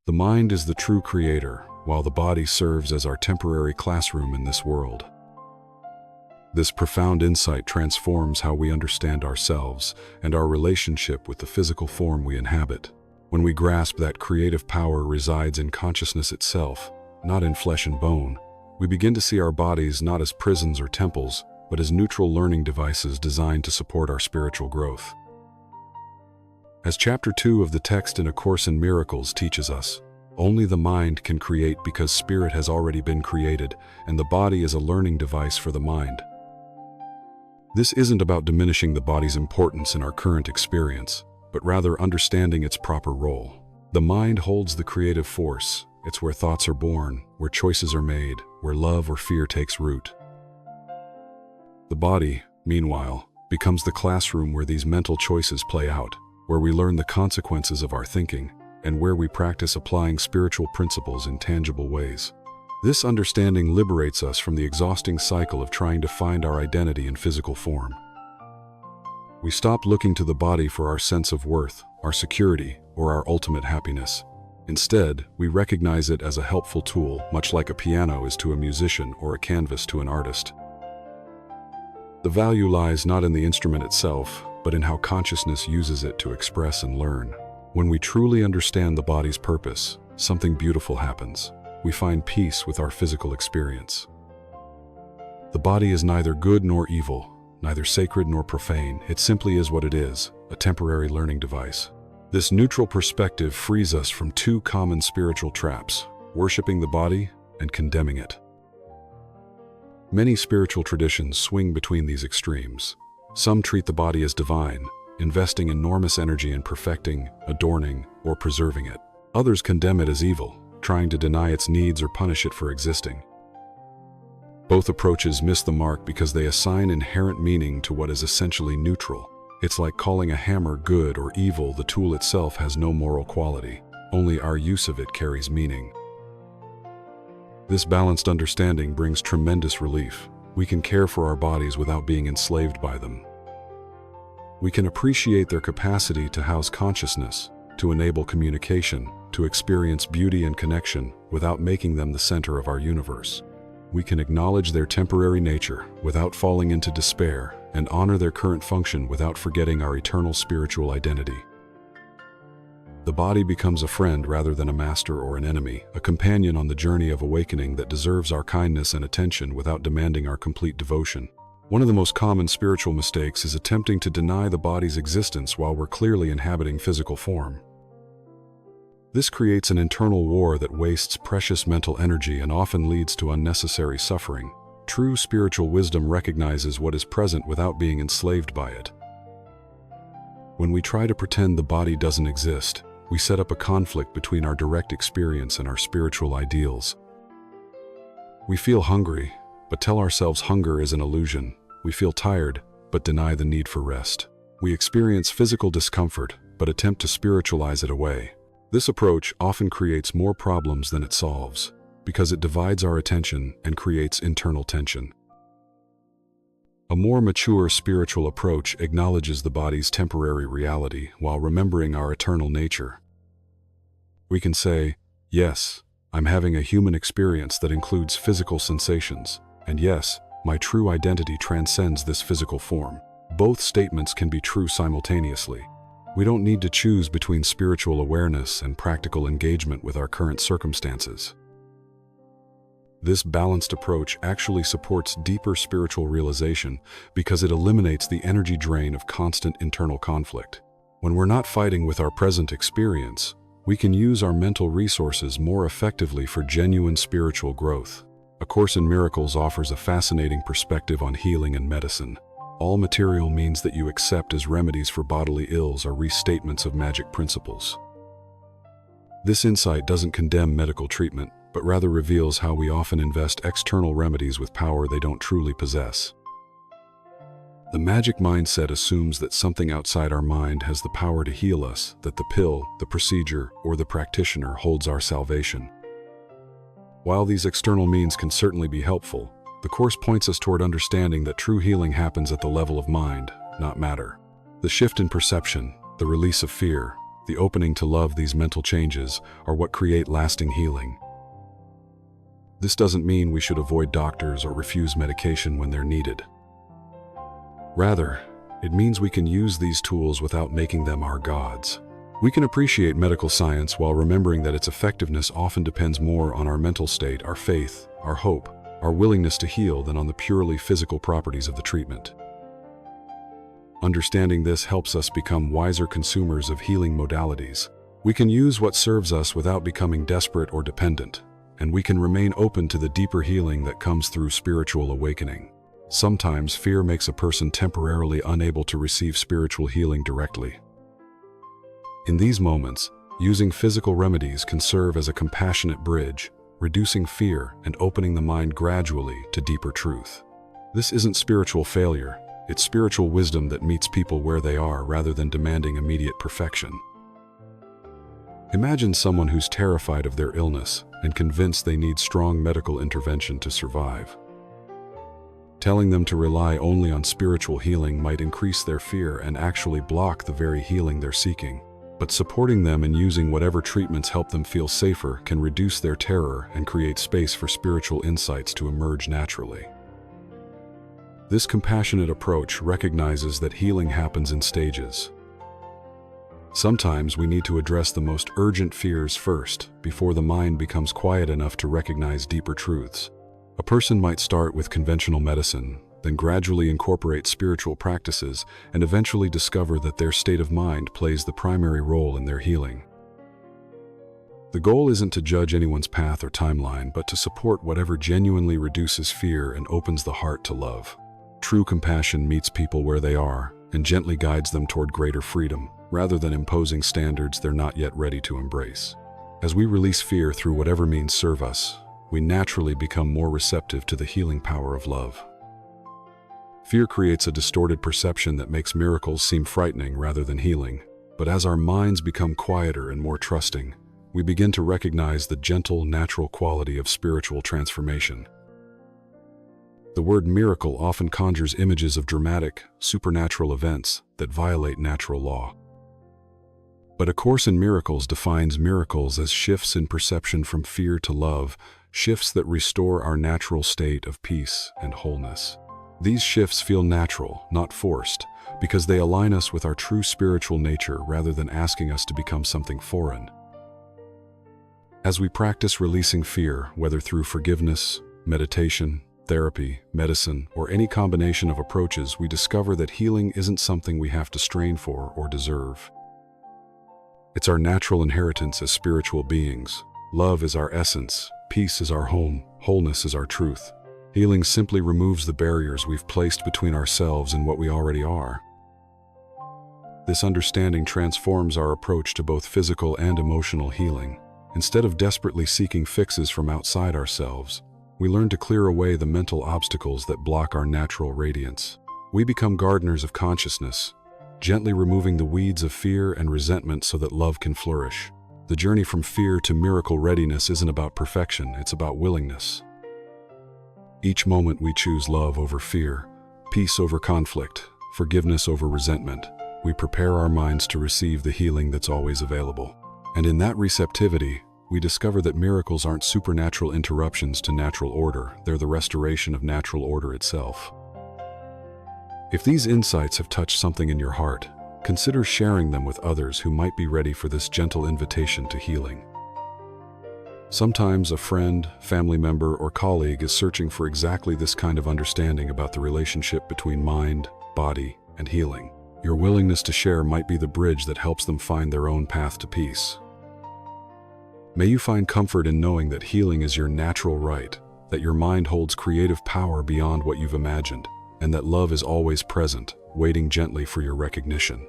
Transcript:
The mind is the true creator, while the body serves as our temporary classroom in this world. This profound insight transforms how we understand ourselves and our relationship with the physical form we inhabit. When we grasp that creative power resides in consciousness itself, not in flesh and bone, we begin to see our bodies not as prisons or temples, but as neutral learning devices designed to support our spiritual growth. As Chapter 2 of the text in A Course in Miracles teaches us, only the mind can create because spirit has already been created, and the body is a learning device for the mind. This isn't about diminishing the body's importance in our current experience, but rather understanding its proper role. The mind holds the creative force. It's where thoughts are born, where choices are made, where love or fear takes root. The body, meanwhile, becomes the classroom where these mental choices play out, where we learn the consequences of our thinking, and where we practice applying spiritual principles in tangible ways. This understanding liberates us from the exhausting cycle of trying to find our identity in physical form. We stop looking to the body for our sense of worth, our security, or our ultimate happiness. Instead, we recognize it as a helpful tool, much like a piano is to a musician or a canvas to an artist. The value lies not in the instrument itself, but in how consciousness uses it to express and learn. When we truly understand the body's purpose, something beautiful happens. We find peace with our physical experience. The body is neither good nor evil, neither sacred nor profane. It simply is what it is, a temporary learning device. This neutral perspective frees us from two common spiritual traps: worshiping the body and condemning it. Many spiritual traditions swing between these extremes. Some treat the body as divine, investing enormous energy in perfecting, adorning, or preserving it. Others condemn it as evil, trying to deny its needs or punish it for existing. Both approaches miss the mark because they assign inherent meaning to what is essentially neutral. It's like calling a hammer good or evil. The tool itself has no moral quality. Only our use of it carries meaning. This balanced understanding brings tremendous relief. We can care for our bodies without being enslaved by them. We can appreciate their capacity to house consciousness, to enable communication, to experience beauty and connection without making them the center of our universe. We can acknowledge their temporary nature without falling into despair and honor their current function without forgetting our eternal spiritual identity. The body becomes a friend rather than a master or an enemy, a companion on the journey of awakening that deserves our kindness and attention without demanding our complete devotion. One of the most common spiritual mistakes is attempting to deny the body's existence while we're clearly inhabiting physical form. This creates an internal war that wastes precious mental energy and often leads to unnecessary suffering. True spiritual wisdom recognizes what is present without being enslaved by it. When we try to pretend the body doesn't exist, we set up a conflict between our direct experience and our spiritual ideals. We feel hungry, but tell ourselves hunger is an illusion. We feel tired, but deny the need for rest. We experience physical discomfort, but attempt to spiritualize it away. This approach often creates more problems than it solves, because it divides our attention and creates internal tension. A more mature spiritual approach acknowledges the body's temporary reality while remembering our eternal nature. We can say, yes, I'm having a human experience that includes physical sensations, and yes, my true identity transcends this physical form. Both statements can be true simultaneously. We don't need to choose between spiritual awareness and practical engagement with our current circumstances. This balanced approach actually supports deeper spiritual realization because it eliminates the energy drain of constant internal conflict. When we're not fighting with our present experience, we can use our mental resources more effectively for genuine spiritual growth. A Course in Miracles offers a fascinating perspective on healing and medicine. All material means that you accept as remedies for bodily ills are restatements of magic principles. This insight doesn't condemn medical treatment, but rather reveals how we often invest external remedies with power they don't truly possess. The magic mindset assumes that something outside our mind has the power to heal us, that the pill, the procedure, or the practitioner holds our salvation. While these external means can certainly be helpful, the Course points us toward understanding that true healing happens at the level of mind, not matter. The shift in perception, the release of fear, the opening to love, these mental changes are what create lasting healing. This doesn't mean we should avoid doctors or refuse medication when they're needed. Rather, it means we can use these tools without making them our gods. We can appreciate medical science while remembering that its effectiveness often depends more on our mental state, our faith, our hope, our willingness to heal than on the purely physical properties of the treatment. Understanding this helps us become wiser consumers of healing modalities. We can use what serves us without becoming desperate or dependent, and we can remain open to the deeper healing that comes through spiritual awakening. Sometimes fear makes a person temporarily unable to receive spiritual healing directly. In these moments, using physical remedies can serve as a compassionate bridge, reducing fear and opening the mind gradually to deeper truth. This isn't spiritual failure, it's spiritual wisdom that meets people where they are rather than demanding immediate perfection. Imagine someone who's terrified of their illness and convinced they need strong medical intervention to survive. Telling them to rely only on spiritual healing might increase their fear and actually block the very healing they're seeking. But supporting them in using whatever treatments help them feel safer can reduce their terror and create space for spiritual insights to emerge naturally. This compassionate approach recognizes that healing happens in stages. Sometimes we need to address the most urgent fears first, before the mind becomes quiet enough to recognize deeper truths. A person might start with conventional medicine, then gradually incorporate spiritual practices, and eventually discover that their state of mind plays the primary role in their healing. The goal isn't to judge anyone's path or timeline, but to support whatever genuinely reduces fear and opens the heart to love. True compassion meets people where they are and gently guides them toward greater freedom, rather than imposing standards they're not yet ready to embrace. As we release fear through whatever means serve us, we naturally become more receptive to the healing power of love. Fear creates a distorted perception that makes miracles seem frightening rather than healing. But as our minds become quieter and more trusting, we begin to recognize the gentle, natural quality of spiritual transformation. The word miracle often conjures images of dramatic, supernatural events that violate natural law. But A Course in Miracles defines miracles as shifts in perception from fear to love, shifts that restore our natural state of peace and wholeness. These shifts feel natural, not forced, because they align us with our true spiritual nature rather than asking us to become something foreign. As we practice releasing fear, whether through forgiveness, meditation, therapy, medicine, or any combination of approaches, we discover that healing isn't something we have to strain for or deserve. It's our natural inheritance as spiritual beings. Love is our essence, peace is our home, wholeness is our truth. Healing simply removes the barriers we've placed between ourselves and what we already are. This understanding transforms our approach to both physical and emotional healing. Instead of desperately seeking fixes from outside ourselves, we learn to clear away the mental obstacles that block our natural radiance. We become gardeners of consciousness, gently removing the weeds of fear and resentment so that love can flourish. The journey from fear to miracle readiness isn't about perfection, it's about willingness. Each moment we choose love over fear, peace over conflict, forgiveness over resentment, we prepare our minds to receive the healing that's always available. And in that receptivity, we discover that miracles aren't supernatural interruptions to natural order, they're the restoration of natural order itself. If these insights have touched something in your heart, consider sharing them with others who might be ready for this gentle invitation to healing. Sometimes a friend, family member, or colleague is searching for exactly this kind of understanding about the relationship between mind, body, and healing. Your willingness to share might be the bridge that helps them find their own path to peace. May you find comfort in knowing that healing is your natural right, that your mind holds creative power beyond what you've imagined, and that love is always present, waiting gently for your recognition.